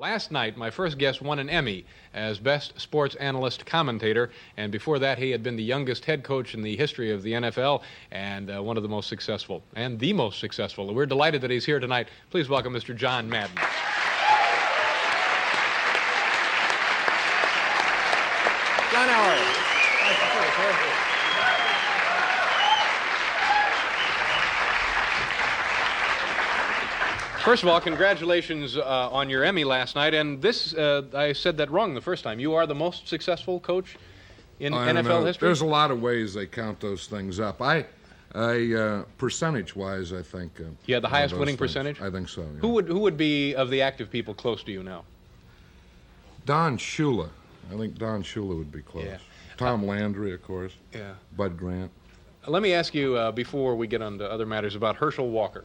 Last night, my first guest won an Emmy as Best Sports Analyst Commentator, and before that, he had been the youngest head coach in the history of the NFL and one of the most successful, and the most successful. We're delighted that he's here tonight. Please welcome Mr. John Madden. John, how are you? Nice to see you, sir. First of all, congratulations on your Emmy last night. And this, I said that wrong the first time. You are the most successful coach in NFL history? There's a lot of ways they count those things up. Percentage-wise, I think. You had the highest winning percentage? I think so, yeah. Who would be, of the active people, close to you now? Don Shula. I think Don Shula would be close. Yeah. Tom Landry, of course. Yeah. Bud Grant. Let me ask you, before we get on to other matters, about Herschel Walker.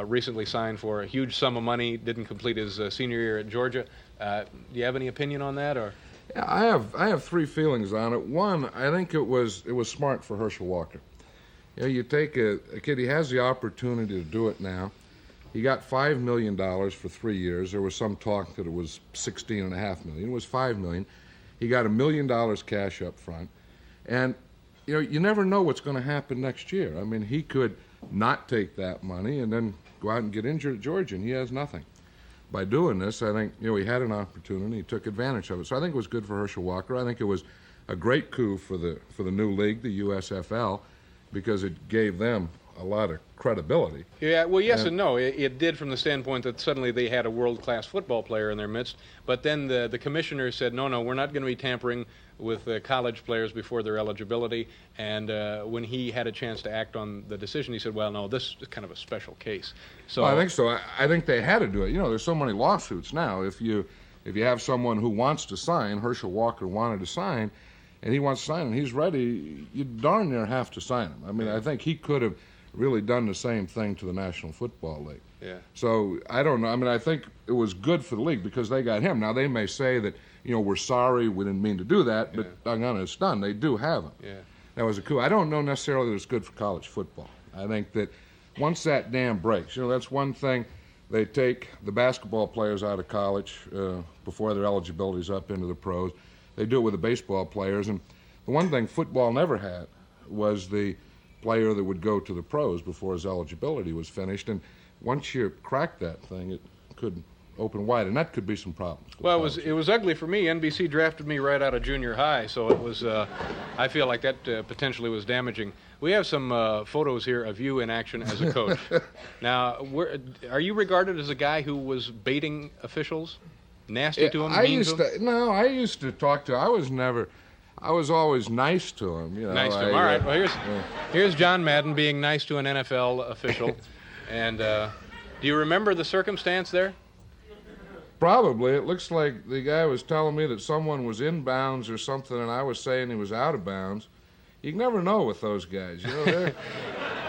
Recently signed for a huge sum of money, didn't complete his senior year at Georgia. Do you have any opinion on that, or? Yeah, I have three feelings on it. One, I think it was smart for Herschel Walker. You know, you take a kid, he has the opportunity to do it now. He got $5 million for 3 years. There was some talk that it was $16.5 million. It was $5 million. He got $1 million cash up front, and you know, you never know what's going to happen next year. I mean, he could not take that money and then go out and get injured at Georgia, and he has nothing. By doing this, I think, you know, he had an opportunity, he took advantage of it. So I think it was good for Herschel Walker. I think it was a great coup for the new league, the USFL, because it gave them a lot of credibility. Yeah, well, yes and no. It did from the standpoint that suddenly they had a world-class football player in their midst, but then the commissioner said, no, we're not going to be tampering with college players before their eligibility, and when he had a chance to act on the decision, he said, well, no, this is kind of a special case. So well, I think so. I think they had to do it. You know, there's so many lawsuits now. If you have someone who wants to sign, Herschel Walker wanted to sign, and he wants to sign, and he's ready, you darn near have to sign him. I mean, I think he could have really done the same thing to the National Football League. Yeah. So, I don't know. I mean, I think it was good for the league because they got him. Now, they may say that, you know, we're sorry, we didn't mean to do that, but doggone it, it's done. They do have him. Yeah. That was a coup. I don't know necessarily that it's good for college football. I think that once that dam breaks, you know, that's one thing. They take the basketball players out of college before their eligibility's up into the pros. They do it with the baseball players. And the one thing football never had was the player that would go to the pros before his eligibility was finished. And once you crack that thing, it could open wide, and that could be some problems. Well, it was ugly for me. NBC drafted me right out of junior high, so it was. I feel like that potentially was damaging. We have some photos here of you in action as a coach. Now, are you regarded as a guy who was baiting officials, nasty to them, mean to them? No, I used to talk to. I was always nice to him. You know, nice to him. All right. Well, here's John Madden being nice to an NFL official. And do you remember the circumstance there? Probably. It looks like the guy was telling me that someone was in bounds or something, and I was saying he was out of bounds. You can never know with those guys. You know,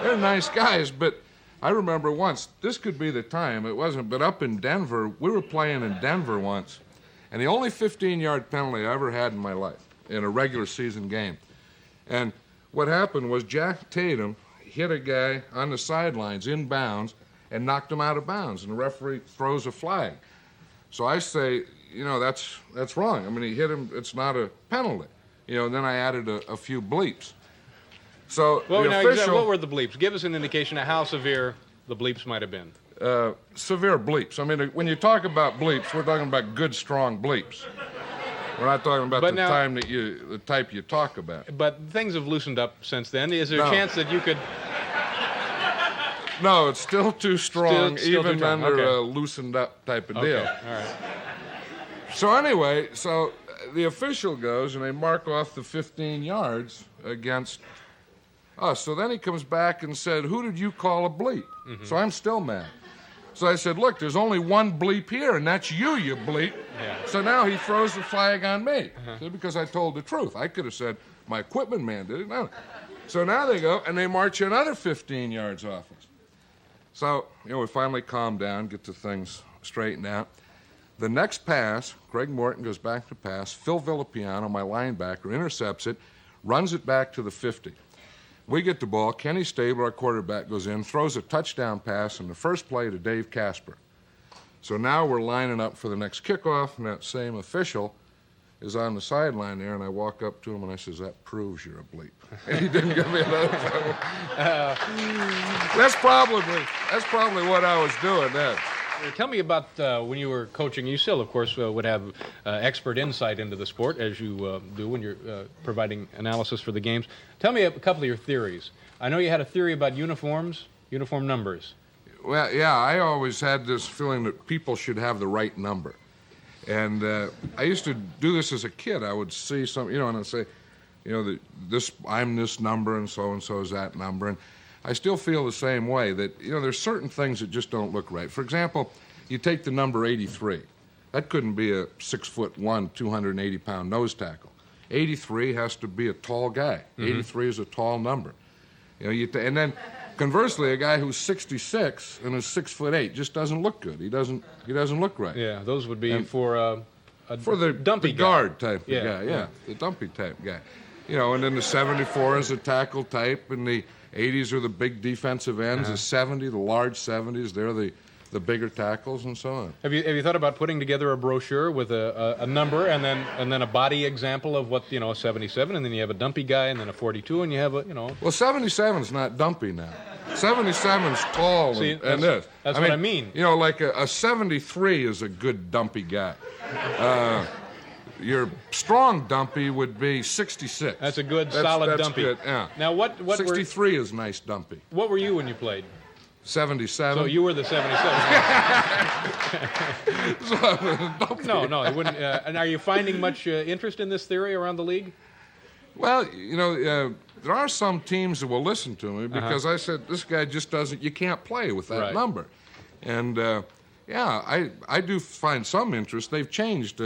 they're nice guys, but I remember once, this could be the time, it wasn't, but up in Denver, we were playing in Denver once, and the only 15-yard penalty I ever had in my life in a regular season game. And what happened was Jack Tatum hit a guy on the sidelines in bounds and knocked him out of bounds, and the referee throws a flag. So I say, you know, that's wrong. I mean, he hit him, it's not a penalty. You know, and then I added a few bleeps. So well, the official... What were the bleeps? Give us an indication of how severe the bleeps might have been. Severe bleeps. I mean, when you talk about bleeps, we're talking about good, strong bleeps. We're not talking about the type you talk about. But things have loosened up since then. Is there a chance that you could... No, it's still too strong, still even too strong. under Okay. a loosened up type of deal. Okay, all right. So anyway, the official goes and they mark off the 15 yards against us. So then he comes back and said, who did you call a bleep? Mm-hmm. So I'm still mad. So I said, look, there's only one bleep here, and that's you bleep. Yeah. So now he throws the flag on me because I told the truth. I could have said, my equipment man did it. No. So now they go, and they march another 15 yards off us. So, you know, we finally calm down, get the things straightened out. The next pass, Craig Morton goes back to pass. Phil Villapiano, my linebacker, intercepts it, runs it back to the 50. We get the ball. Kenny Stabler, our quarterback, goes in, throws a touchdown pass in the first play to Dave Casper. So now we're lining up for the next kickoff, and that same official is on the sideline there, and I walk up to him and I says, "That proves you're a bleep." And he didn't give me another time. That's probably what I was doing then. Tell me about when you were coaching. You still, of course, would have expert insight into the sport, as you do when you're providing analysis for the games. Tell me a couple of your theories. I know you had a theory about uniform numbers. Well, yeah, I always had this feeling that people should have the right number. And I used to do this as a kid. I would see some, and I'd say, I'm this number and so is that number. And I still feel the same way that, there's certain things that just don't look right. For example, you take the number 83. That couldn't be a 6'1", 280-pound nose tackle. 83 has to be a tall guy. Mm-hmm. 83 is a tall number. And then conversely, a guy who's 66 and is 6'8" just doesn't look good. He doesn't look right. Yeah, those would be for the dumpy guard type of guy. Yeah, the dumpy type guy. And then the 74 is a tackle type, and the 80s are the big defensive ends. The 70, the large 70s, they're the bigger tackles, and so on. Have you thought about putting together a brochure with a number and then a body example of what a 77, and then you have a dumpy guy, and then a 42, and you have a Well, 77's not dumpy now. 77's tall. See, and this. That's what I mean. Like a 73 is a good dumpy guy. Your strong dumpy would be 66. That's a good solid dumpy. Good, yeah. Now what 63 is nice dumpy. What were you when you played? 77. So you were the 77. No, it wouldn't. And are you finding much interest in this theory around the league? Well, there are some teams that will listen to me because I said, this guy just doesn't, you can't play with that number. And, I do find some interest. They've changed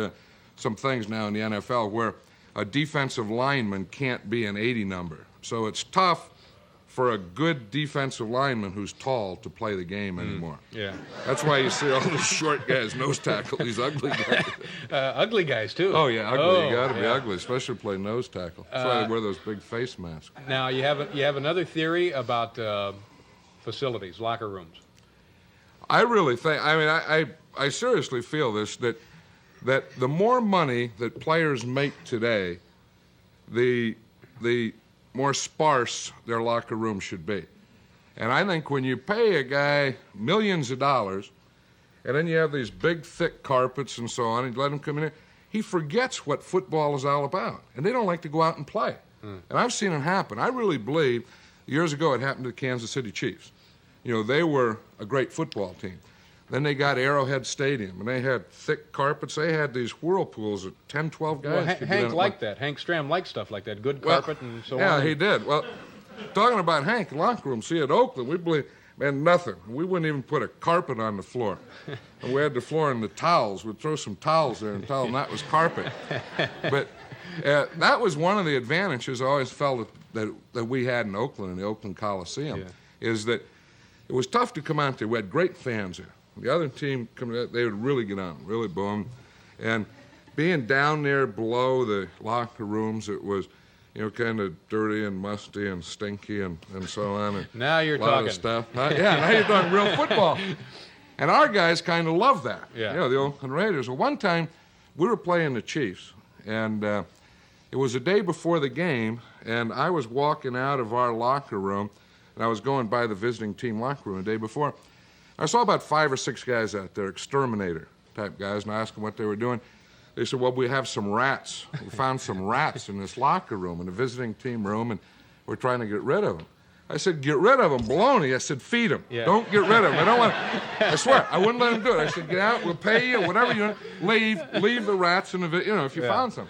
some things now in the NFL where a defensive lineman can't be an 80 number. So it's tough for a good defensive lineman who's tall to play the game anymore. Yeah. That's why you see all these short guys, nose tackle, these ugly guys. Ugly guys, too. Oh, yeah, ugly. You got to be ugly, especially play nose tackle. That's why they wear those big face masks. Now, you have another theory about facilities, locker rooms. I really think, I seriously feel this, that the more money that players make today, the more sparse their locker room should be. And I think when you pay a guy millions of dollars, and then you have these big, thick carpets and so on, and you let him come in here, he forgets what football is all about. And they don't like to go out and play. And I've seen it happen. I really believe years ago it happened to the Kansas City Chiefs. They were a great football team. Then they got Arrowhead Stadium, and they had thick carpets. They had these whirlpools of 10, 12 guys. Well, Hank liked that. Hank Stram liked stuff like that, good carpet and so on. Yeah, he did. Well, talking about Hank, locker room, see, at Oakland, we believe, man, nothing. We wouldn't even put a carpet on the floor. And we had the floor in the towels. We'd throw some towels there and tell them that was carpet. But that was one of the advantages I always felt that we had in Oakland, in the Oakland Coliseum, is that it was tough to come out there. We had great fans there. The other team, they would really get on, really boom. And being down there below the locker rooms, it was, kind of dirty and musty and stinky and so on. And now you're talking. Of stuff. Yeah, now you're talking real football. And our guys kind of love that. Yeah. The Oakland Raiders. Well, one time we were playing the Chiefs, and it was the day before the game, and I was walking out of our locker room, and I was going by the visiting team locker room the day before. I saw about 5 or 6 guys out there, exterminator-type guys, and I asked them what they were doing. They said, well, we have some rats. We found some rats in this locker room, in the visiting team room, and we're trying to get rid of them. I said, get rid of them, baloney. I said, feed them. Yeah. Don't get rid of them. I don't want to. I swear, I wouldn't let them do it. I said, get out, we'll pay you, whatever you want. Leave the rats in the, if you found some.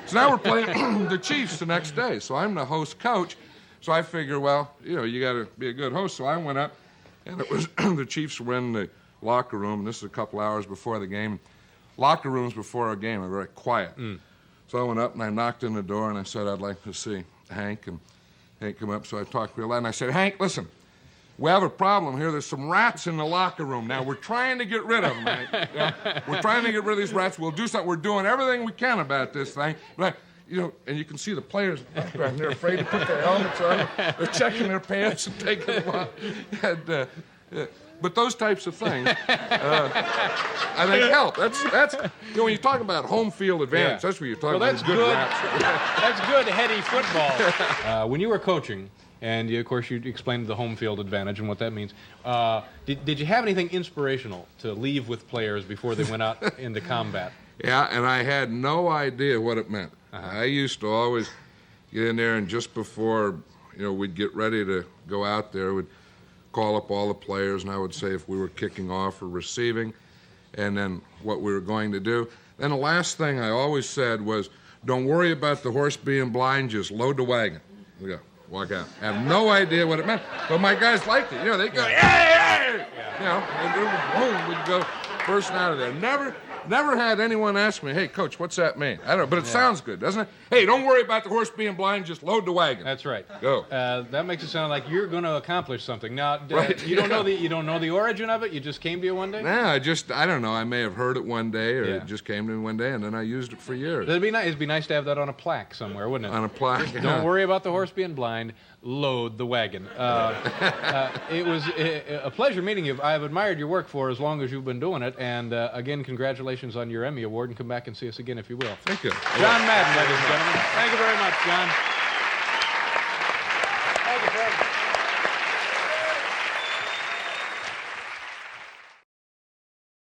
So now we're playing the Chiefs the next day. So I'm the host coach. So I figure, well, you got to be a good host. So I went up. And it was the Chiefs were in the locker room, and this is a couple hours before the game. Locker rooms before our game are very quiet. So I went up and I knocked on the door and I said, I'd like to see Hank. And Hank came up, so I talked real loud. And I said, Hank, listen, we have a problem here. There's some rats in the locker room. Now, we're trying to get rid of them, Hank. We're trying to get rid of these rats. We'll do something. We're doing everything we can about this thing. But, and you can see the players, they're afraid to put their helmets on. They're checking their pants and taking them off. And But those types of things, I think help. That's when you talk about home field advantage, that's what you're talking about. That's good. That's good heady football. When you were coaching, and of course you explained the home field advantage and what that means, did you have anything inspirational to leave with players before they went out into combat? Yeah, and I had no idea what it meant. I used to always get in there, and just before we'd get ready to go out there, we'd call up all the players, and I would say if we were kicking off or receiving, and then what we were going to do. Then the last thing I always said was, don't worry about the horse being blind, just load the wagon. We go, walk out. I have no idea what it meant, but my guys liked it. They go, hey! And we'd go person out of there. Never had anyone ask me, hey, Coach, what's that mean? I don't know, but it sounds good, doesn't it? Hey, don't worry about the horse being blind, just load the wagon. That's right. Go. That makes it sound like you're going to accomplish something. Now, Right. you don't know the origin of it? You just came to you one day? Nah, I don't know. I may have heard it one day, or it just came to me one day, and then I used it for years. It'd be nice to have that on a plaque somewhere, wouldn't it? On a plaque, Don't worry about the horse being blind, load the wagon. It was a pleasure meeting you. I've admired your work for as long as you've been doing it, and again, congratulations on your Emmy Award, and come back and see us again if you will. Thank you. John Madden, ladies and gentlemen. Thank you very much, John.